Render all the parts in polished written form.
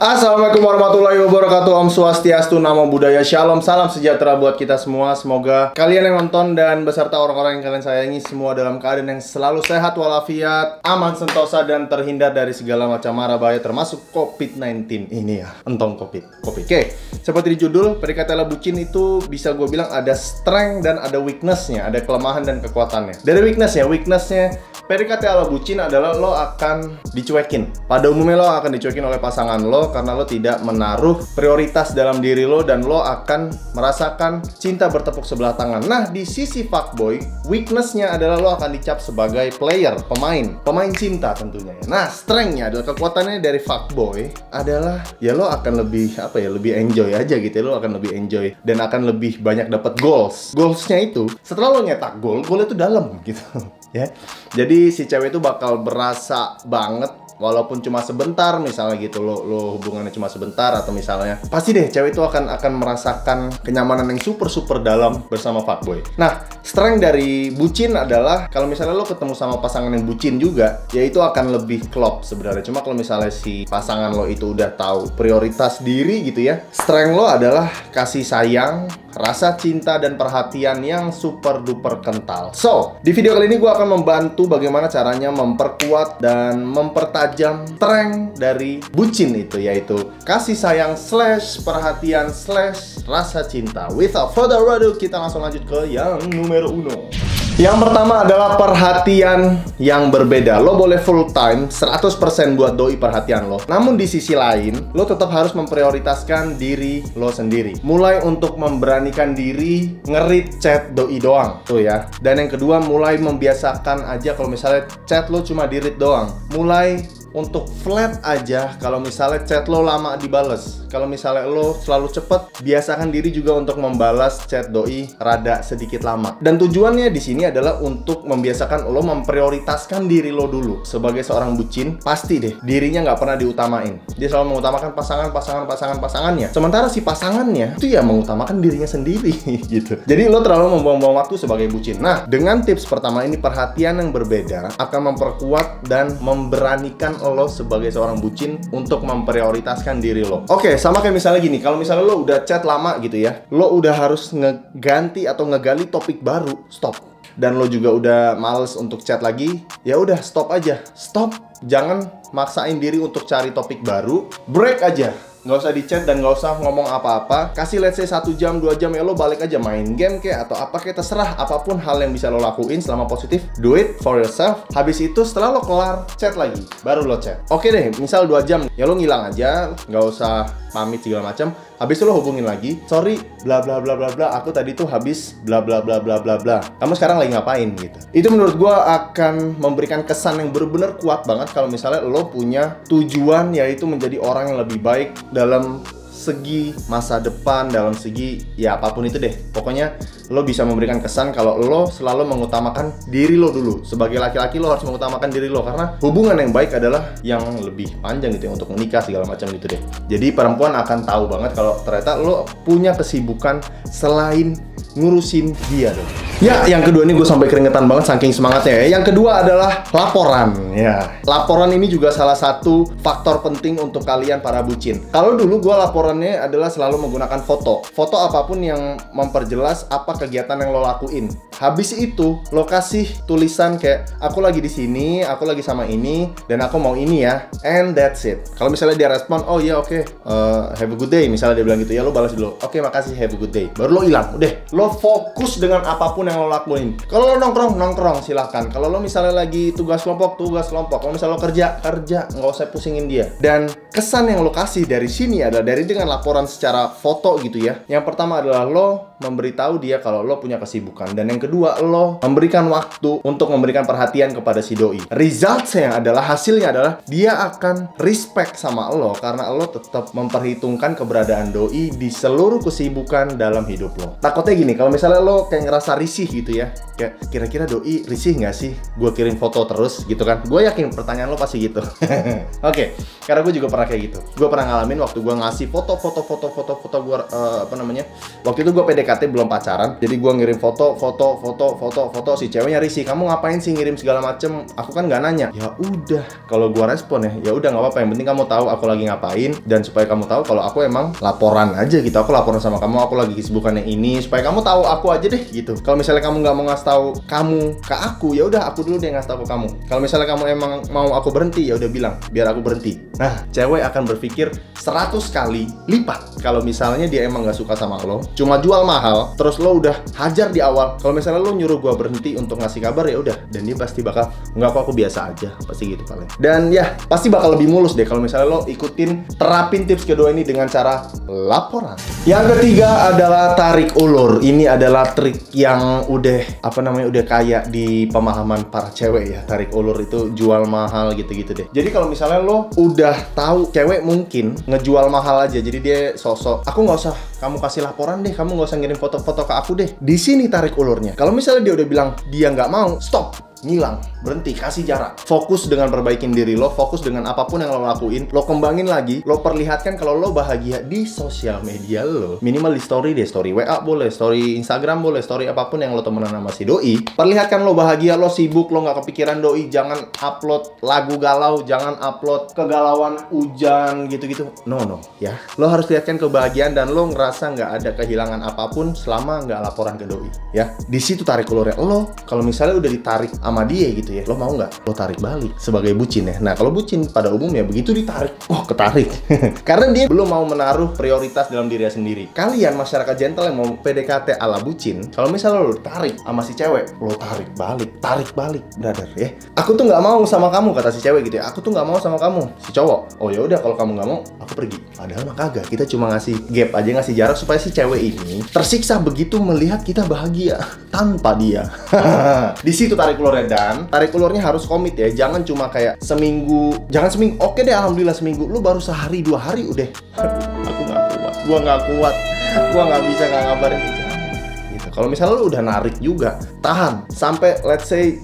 Assalamualaikum warahmatullahi wabarakatuh. Om Swastiastu, Namo Buddhaya, Shalom, salam sejahtera buat kita semua. Semoga kalian yang nonton dan beserta orang-orang yang kalian sayangi semua dalam keadaan yang selalu sehat walafiat, aman sentosa dan terhindar dari segala macam mara bahaya termasuk COVID-19 ini ya. Entong COVID. Oke, seperti di judul, PDKT ala bucin itu bisa gue bilang ada strength dan ada weakness-nya, ada kelemahan dan kekuatannya. Dari weakness-nya PDKT ala bucin adalah lo akan dicuekin. Pada umumnya lo akan dicuekin oleh pasangan lo karena lo tidak menaruh prioritas dalam diri lo dan lo akan merasakan cinta bertepuk sebelah tangan. Nah, di sisi fuckboy, weakness-nya adalah lo akan dicap sebagai player, pemain cinta tentunya ya. Nah, strength-nya adalah kekuatannya dari fuckboy adalah ya lo akan lebih lebih enjoy aja gitu ya. Lo akan lebih enjoy dan akan lebih banyak dapat goals. Goals-nya itu setelah lo nyetak gol itu dalam gitu. Ya, jadi si cewek itu bakal berasa banget walaupun cuma sebentar, misalnya gitu lo hubungannya cuma sebentar, atau misalnya pasti deh cewek itu akan merasakan kenyamanan yang super dalam bersama fuckboy. Nah, strength dari bucin adalah kalau misalnya lo ketemu sama pasangan yang bucin juga, ya itu akan lebih klop sebenarnya. Cuma kalau misalnya si pasangan lo itu udah tahu prioritas diri gitu ya, strength lo adalah kasih sayang, rasa cinta dan perhatian yang super duper kental. So, di video kali ini gue akan membantu bagaimana caranya memperkuat dan mempertajam strength dari bucin itu, yaitu kasih sayang / perhatian / rasa cinta. Without further ado, kita langsung lanjut ke yang numero uno. Yang pertama adalah perhatian yang berbeda. Lo boleh full time 100% buat doi perhatian lo. Namun di sisi lain, lo tetap harus memprioritaskan diri lo sendiri. Mulai untuk memberanikan diri nge-read chat doi doang. Tuh ya. Dan yang kedua, mulai membiasakan aja kalau misalnya chat lo cuma di-read doang. Mulai untuk flat aja kalau misalnya chat lo lama dibales. Kalau misalnya lo selalu cepet, biasakan diri juga untuk membalas chat doi rada sedikit lama. Dan tujuannya di sini adalah untuk membiasakan lo memprioritaskan diri lo dulu. Sebagai seorang bucin, pasti deh dirinya nggak pernah diutamain. Dia selalu mengutamakan pasangannya. Sementara si pasangannya itu ya mengutamakan dirinya sendiri gitu. Jadi lo terlalu membuang-buang waktu sebagai bucin. Nah, dengan tips pertama ini, perhatian yang berbeda akan memperkuat dan memberanikan lo sebagai seorang bucin untuk memprioritaskan diri lo. Oke, sama kayak misalnya gini, kalau misalnya lo udah chat lama gitu ya, lo udah harus ngeganti atau ngegali topik baru, stop. Dan lo juga udah males untuk chat lagi, ya udah stop aja. Stop, jangan maksain diri untuk cari topik baru, break aja. Nggak usah di chat dan nggak usah ngomong apa-apa. Kasih let's say 1 jam, 2 jam ya lo balik aja main game kayak atau apa kayak, terserah. Apapun hal yang bisa lo lakuin selama positif, do it for yourself. Habis itu setelah lo kelar, chat lagi, baru lo chat. Oke deh, misal 2 jam, ya lo ngilang aja, nggak usah pamit segala macam. Habis itu lo hubungin lagi, sorry, bla bla bla bla bla, aku tadi tuh habis bla bla bla bla bla bla. Kamu sekarang lagi ngapain gitu? Itu menurut gua akan memberikan kesan yang benar-benar kuat banget kalau misalnya lo punya tujuan, yaitu menjadi orang yang lebih baik dalam segi masa depan, dalam segi ya apapun itu deh. Pokoknya lo bisa memberikan kesan kalau lo selalu mengutamakan diri lo dulu. Sebagai laki-laki lo harus mengutamakan diri lo, karena hubungan yang baik adalah yang lebih panjang gitu ya, untuk menikah segala macam gitu deh. Jadi perempuan akan tahu banget kalau ternyata lo punya kesibukan selain ngurusin dia dong. Ya, yang kedua ini gue sampai keringetan banget saking semangatnya ya. Yang kedua adalah laporan ya. Laporan ini juga salah satu faktor penting untuk kalian para bucin. Kalau dulu gue laporannya adalah selalu menggunakan foto. Foto apapun yang memperjelas apa kegiatan yang lo lakuin. Habis itu lo kasih tulisan kayak aku lagi di sini, aku lagi sama ini, dan aku mau ini ya. And that's it. Kalau misalnya dia respon, oh iya oke, have a good day. Misalnya dia bilang gitu ya, lo balas dulu, oke makasih, have a good day. Baru lo hilang. Udah, lo fokus dengan apapun yang lo lakuin. Kalau lo nongkrong silahkan. Kalau lo misalnya lagi tugas kelompok. Kalau misalnya lo kerja, nggak usah pusingin dia. Dan kesan yang lo kasih dari sini adalah dengan laporan secara foto gitu ya. Yang pertama adalah lo memberitahu dia kalau lo punya kesibukan, dan yang kedua lo memberikan waktu untuk memberikan perhatian kepada si doi. Hasilnya adalah dia akan respect sama lo karena lo tetap memperhitungkan keberadaan doi di seluruh kesibukan dalam hidup lo. Takutnya gini, kalau misalnya lo kayak ngerasa risih gitu ya, kayak kira-kira doi risih nggak sih gue kirim foto terus gitu kan? Gue yakin pertanyaan lo pasti gitu. Oke, karena gue juga pernah kayak gitu. Gue pernah ngalamin waktu gue ngasih foto gue waktu itu gue PDKT belum pacaran. kan. Jadi gue ngirim foto, si ceweknya risih, kamu ngapain sih ngirim segala macem, aku kan nggak nanya. Ya udah, kalau gue respon ya udah nggak apa-apa, yang penting kamu tahu aku lagi ngapain, dan supaya kamu tahu kalau aku emang laporan aja gitu, aku laporan sama kamu, aku lagi kesibukan yang ini, supaya kamu tahu aku aja deh gitu. Kalau misalnya kamu nggak mau ngasih tahu kamu ke aku, ya udah aku dulu deh ngasih tahu ke kamu. Kalau misalnya kamu emang mau aku berhenti, ya udah bilang biar aku berhenti. Nah, cewek akan berpikir 100 kali lipat kalau misalnya dia emang nggak suka sama lo, cuma jual mahal, terus lo udah hajar di awal. Kalau misalnya lo nyuruh gua berhenti untuk ngasih kabar, ya udah, dan dia pasti bakal nggak, kok aku biasa aja, pasti gitu paling. Dan ya pasti bakal lebih mulus deh kalau misalnya lo terapin tips kedua ini dengan cara laporan. Yang ketiga adalah tarik ulur. Ini adalah trik yang udah udah kayak di pemahaman para cewek ya. Tarik ulur itu jual mahal gitu-gitu deh. Jadi kalau misalnya lo udah tahu cewek mungkin ngejual mahal aja, jadi dia sosok, aku nggak usah kamu kasih laporan deh, kamu nggak usah ngirim foto-foto ke aku deh. Di sini tarik ulurnya. Kalau misalnya dia udah bilang dia nggak mau, stop, ngilang, berhenti, kasih jarak. Fokus dengan perbaikin diri lo, fokus dengan apapun yang lo lakuin, lo kembangin lagi, lo perlihatkan kalau lo bahagia di sosial media lo. Minimal di story deh, story WA boleh, story Instagram boleh, story apapun yang lo temenan sama si doi. Perlihatkan lo bahagia, lo sibuk, lo nggak kepikiran doi. Jangan upload lagu galau, jangan upload kegalauan hujan gitu-gitu. No ya. Lo harus lihatkan kebahagiaan dan lo ngerasa nggak ada kehilangan apapun selama nggak laporan ke doi. Ya, di situ tarik ulurnya. Lo kalau misalnya udah ditarik sama dia gitu ya, lo mau nggak? Lo tarik balik sebagai bucin ya. Nah, kalau bucin pada umumnya begitu ditarik, ketarik. Karena dia belum mau menaruh prioritas dalam dirinya sendiri. Kalian masyarakat gentle yang mau PDKT ala bucin, kalau misalnya lo tarik sama si cewek, lo tarik balik, brother ya. Aku tuh nggak mau sama kamu, kata si cewek gitu ya. Aku tuh nggak mau sama kamu, si cowok. Oh ya udah, kalau kamu nggak mau, aku pergi. Padahal mah kagak. Kita cuma ngasih gap aja, ngasih jarak supaya si cewek ini tersiksa begitu melihat kita bahagia tanpa dia. Di situ tarik ulurnya. Dan tarik ulurnya harus komit ya, jangan cuma kayak seminggu, oke deh alhamdulillah seminggu, lu baru sehari 2 hari udah, aku nggak kuat, gua nggak bisa nggak ngabarin gitu. Kalau misalnya lu udah narik juga, tahan sampai let's say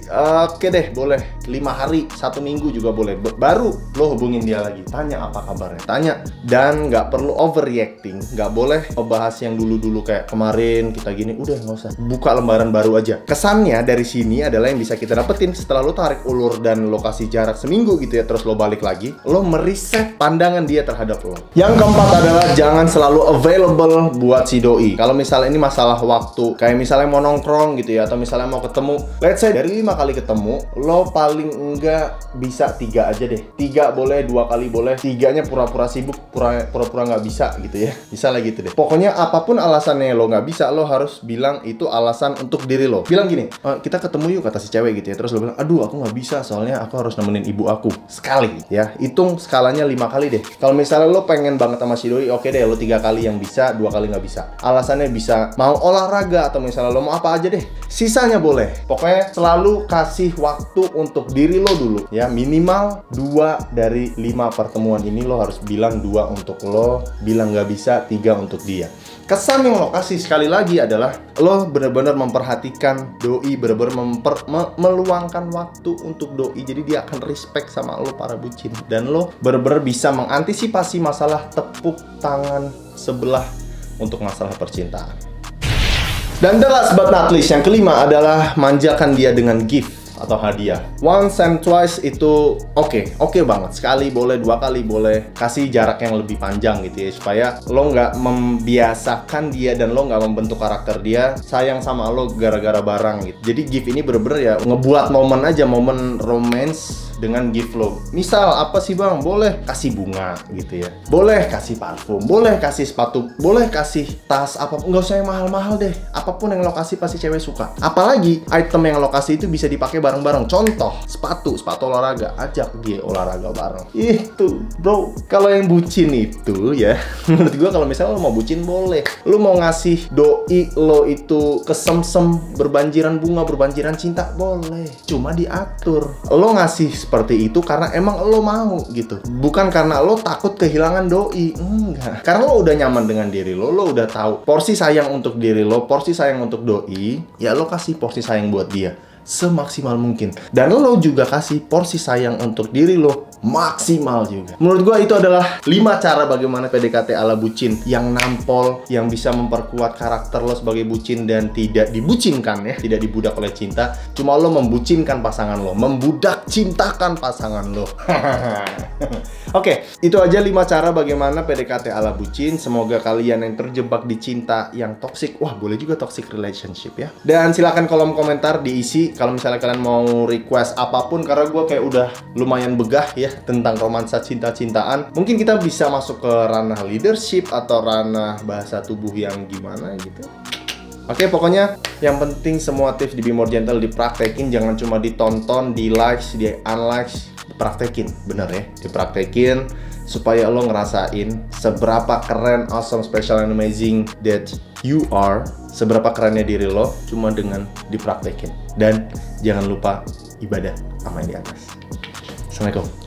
oke deh boleh 5 hari, 1 minggu juga boleh, baru lo hubungin dia lagi, tanya apa kabarnya, tanya. Dan nggak perlu overreacting, nggak boleh membahas yang dulu-dulu kayak kemarin kita gini, udah nggak usah, buka lembaran baru aja. Kesannya dari sini adalah yang bisa kita dapetin setelah lo tarik ulur dan lo kasih jarak seminggu gitu ya, terus lo balik lagi, lo mereset pandangan dia terhadap lo. Yang keempat adalah jangan selalu available buat si doi. Kalau misalnya ini masalah waktu, kayak misalnya mau nongkrong gitu ya, atau misalnya mau ketemu, let's say dari 5 kali ketemu, lo paling enggak bisa 3 aja deh. 3 boleh, 2 kali boleh, 3-nya pura-pura sibuk, pura-pura nggak bisa gitu ya. Bisa lah gitu deh. Pokoknya apapun alasannya lo nggak bisa, lo harus bilang itu alasan untuk diri lo. Bilang gini, kita ketemu yuk, kata si cewek gitu ya. Terus lo bilang, aduh aku nggak bisa, soalnya aku harus nemenin ibu aku. Sekali ya, hitung skalanya 5 kali deh. Kalau misalnya lo pengen banget sama si doi, oke deh, lo 3 kali yang bisa, 2 kali nggak bisa. Alasannya bisa mau olahraga, atau misalnya lo mau apa aja deh, sisanya boleh. Pokoknya selalu kasih waktu untuk diri lo dulu ya. Minimal 2 dari 5 pertemuan ini lo harus bilang 2 untuk lo, bilang nggak bisa 3 untuk dia. Kesan yang lo kasih sekali lagi adalah lo benar-benar memperhatikan doi, benar-benar meluangkan waktu untuk doi. Jadi dia akan respect sama lo para bucin, dan lo benar-benar bisa mengantisipasi masalah tepuk tangan sebelah untuk masalah percintaan. Dan the last but not least, yang kelima adalah manjakan dia dengan gift atau hadiah. Once and twice itu oke banget. Sekali boleh, 2 kali boleh. Kasih jarak yang lebih panjang gitu ya, supaya lo nggak membiasakan dia dan lo nggak membentuk karakter dia sayang sama lo gara-gara barang gitu. Jadi gift ini bener-bener ya ngebuat momen aja, momen romance dengan gift lo. Misal apa sih bang? Boleh kasih bunga gitu ya, boleh kasih parfum, boleh kasih sepatu, boleh kasih tas, apa, nggak usah yang mahal-mahal deh. Apapun yang lo kasih pasti cewek suka. Apalagi item yang lo kasih itu bisa dipakai bareng-bareng. Contoh sepatu olahraga, ajak dia olahraga bareng. Itu bro, kalau yang bucin itu ya menurut gua, kalau misalnya lo mau bucin boleh, lo mau ngasih doi lo itu kesemsem, berbanjiran bunga, berbanjiran cinta, boleh, cuma diatur. Lo ngasih seperti itu karena emang lo mau gitu, bukan karena lo takut kehilangan doi. Enggak, karena lo udah nyaman dengan diri lo udah tahu porsi sayang untuk diri lo, porsi sayang untuk doi, ya lo kasih porsi sayang buat dia semaksimal mungkin. Dan lo juga kasih porsi sayang untuk diri lo maksimal juga. Menurut gue itu adalah 5 cara bagaimana PDKT ala bucin yang nampol, yang bisa memperkuat karakter lo sebagai bucin dan tidak dibucinkan ya, tidak dibudak oleh cinta. Cuma lo membucinkan pasangan lo, membudak cintakan pasangan lo. Oke, itu aja 5 cara bagaimana PDKT ala bucin. Semoga kalian yang terjebak di cinta yang toxic, wah boleh juga toxic relationship ya. Dan silakan kolom komentar diisi kalau misalnya kalian mau request apapun, karena gue kayak udah lumayan begah ya tentang romansa cinta-cintaan. Mungkin kita bisa masuk ke ranah leadership atau ranah bahasa tubuh yang gimana gitu. Oke, pokoknya yang penting semua tips di Be More Gentle dipraktekin, jangan cuma ditonton, di likes, di unlikes, dipraktekin, bener ya, dipraktekin supaya lo ngerasain seberapa keren, awesome, special, and amazing that you are, seberapa kerennya diri lo cuma dengan dipraktekin. Dan jangan lupa ibadah sama yang di atas. Assalamualaikum.